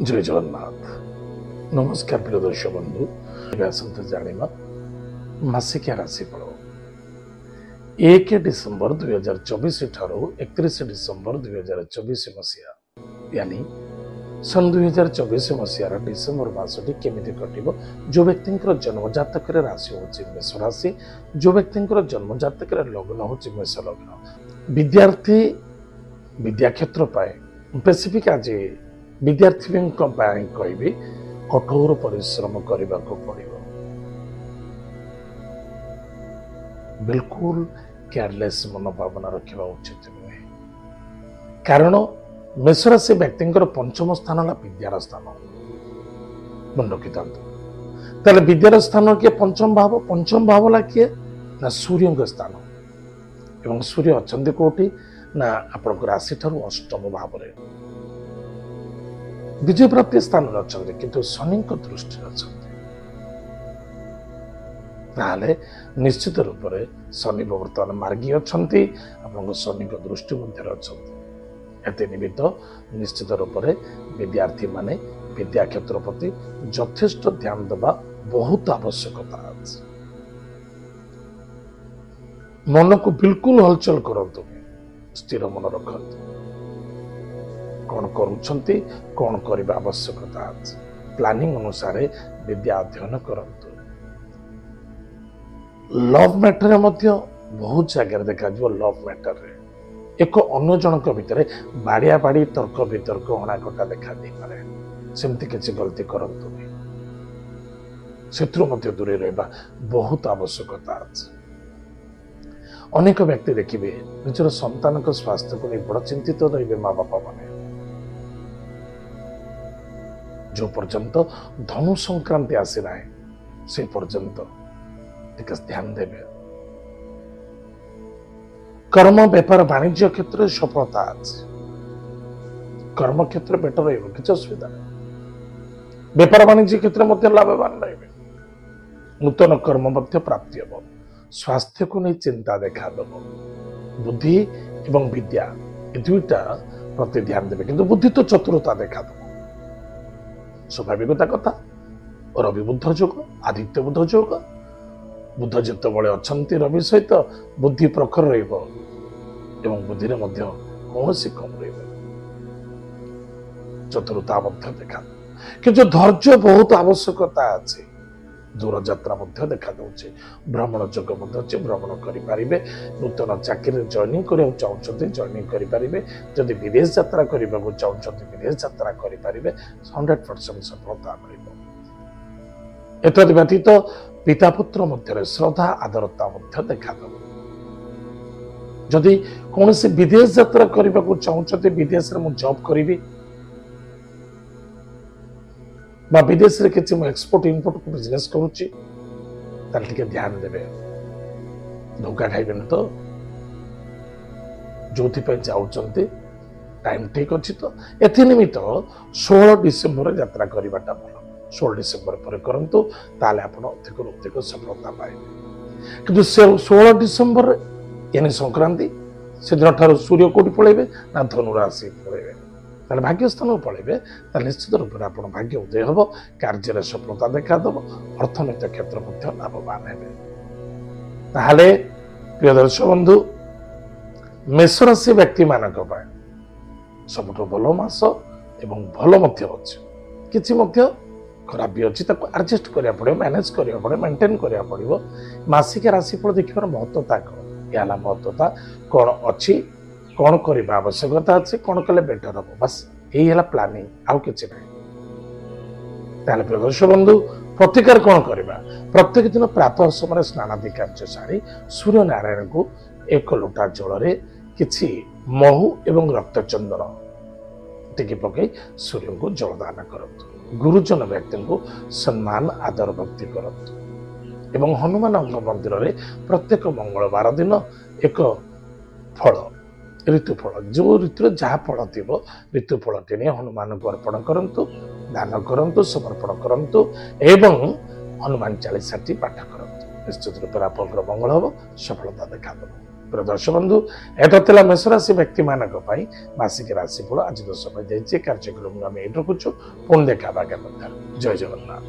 जय जगन्नाथ। नमस्कार प्रिय दर्शक बंधु। आसंता जानिबा मासिकिया राशिफल 1 डिसेम्बर 2024 ठारू 31 डिसेम्बर 2024 मसीहा यानी सन 2024 मसीहार डिसेम्बर मासटी केमिति कटिबो। जो व्यक्ति जन्म जातक राशि होची मेष राशि, जो व्यक्ति जन्म जातक लग्न होची मेष लग्न। विद्यार्थी विद्या क्षेत्र पाए स्पेसिफिक आज विद्यार्थी कहबी कठोर परिश्रम करने को पड़ो। बिल्कुल केयरलेस मनोभावना रखा उचित नुहे, कारण मेष राशि व्यक्ति पंचम स्थान है विद्यार स्थान। मन रखी था विद्यार स्थान किए पंचम भाव ला किए ना सूर्य स्थान। एवं सूर्य अच्छा कौटी ना आपण राशि ठार अष्टम भाव विजय प्राप्ति स्थान अच्छा किंतु शनि दृष्टि अच्छा निश्चित रूप से शनि बर्तमान मार्गी अच्छा शनि दृष्टि अच्छा निमित्त निश्चित रूप से विद्यार्थी माने विद्या क्षेत्र प्रति यथेष्ट ध्यान देवा बहुत आवश्यकता अछि। मन को बिल्कुल हलचल करतु, स्थिर मन रखत कौन करुछंती कौन करबा आवश्यकता अछि। प्लानिंग अनुसार विद्या अध्ययन करंतु। लव मैटर मध्य बहुत जगह देखा जो लव मैटर रे एक अन्य जनक भितर बाड़िया बाड़ी तर्क वितर्क अणाकटा देखा दे पारे। सेमती किसी गलती करंतु नहीं, शत्रु मध्य दूरे रहबा बहुत आवश्यकता अछि। अनेक व्यक्ति देखिए निजर संतान स्वास्थ्य को नहीं बड़ चिंतित रही माँ बापा माने। जो पर्यंत धनु संक्रांति आसी ना से पर्यंत ध्यान देवे। कर्म व्यापार वाणिज्य क्षेत्र में सफलता अछि। कर्म क्षेत्र बेटर रही किसी असुविधा नहीं। व्यापार वाणिज्य क्षेत्र में लाभवान रहे। नूतन कर्म मध्य प्राप्ति हम। स्वास्थ्य को नहीं चिंता देखा दब। बुद्धि एवं विद्या ये दुईटा प्रति ध्यान देवे, किंतु बुद्धि तो चतुरता देखा दब। स्वाभाविकता कथा रवि बुध जोग आदित्य बुध जोग। बुध जिते अच्छा रवि सहित बुद्धि प्रखर रही बुद्धि कौन कम रही चतुरता देखा, कि धैर्य बहुत आवश्यकता अच्छी। दूर यात्रा देखा दूसरी भ्रमण जोग भ्रमण करें। नूतन चाकरी जॉइनिंग करने चाहते जॉइनिंग करें। जदि विदेश यात्रा करने को चाहते विदेश यात्रा करें। 100% सफलता मिल। एत व्यतीत पिता पुत्र मध्य श्रद्धा आदरता देखा दब। जदि कौन से विदेश यात्रा करने को चाहते विदेश में जॉब करी विदेश रे किसी एक्सपोर्ट इम्पोर्ट को बिजनेस करुच्ची ध्यान देवे। धोखा खाइबे तो जो जाऊँच टाइम ठीक अच्छी। तो एथि निमित्त 16 डिसेम्बर यात्रा करवाटा भल। 16 डिसेम्बर पर करंतु ताले आपण अधिक सफलता पाइबे। किंतु 16 डिसेम्बर यानी संक्रांति से दिन ठार सूर्य कोटि पलैबे ना धनु राशि पलैबे भाग्य स्थान पलैबे निश्चित रूप से आप भाग्य उदय हम। कार्य सफलता देखा दब। अर्थनैतिक क्षेत्र में लाभवान हे। प्रिय दर्शक बंधु, मेष राशि व्यक्ति मानक सबुठ भल मास एवं भल किछि खराब भी अच्छी एडजस्ट करा पड़ो, मैनेज करा पड़ो, मेंटेन करा पड़ो। मासिक राशिफल देखिए महत्वता कौन या महत्वता कौन अच्छी, कौन करने आवश्यकता अच्छे, कौन कले बेटर हम। बस यही है प्लानिंग, आउ किसी ना। प्रदर्शक बंधु प्रतिकार कौन करवा? प्रत्येक दिन प्रातः समय स्नानादि कार्य सारी सूर्य नारायण को 1 लोटा जल किछि महू एवं रक्तचंदन टिकी पकई सूर्य को जलदान करतु। गुरुजन व्यक्ति को सम्मान आदर भक्ति करतु। एवं हनुमान मंदिर में प्रत्येक मंगलवार दिन एक फल ऋतुफल जो ऋतु जहाँ फल थी ऋतुफल टे हनुमान को अर्पण करंतु, दान करंतु, समर्पण करंतु एवं हनुमान 40 पाठ करंतु। निश्चित रूप से आप मंगल हम, सफलता देखा दब। प्रिय दर्शक बंधु एटा थिला मेष राशि व्यक्ति मानक पई मासिक राशिफल आज तो समय जाइए कार्यक्रम आम ये रखुचु पुणी देखा जय जगन्नाथ।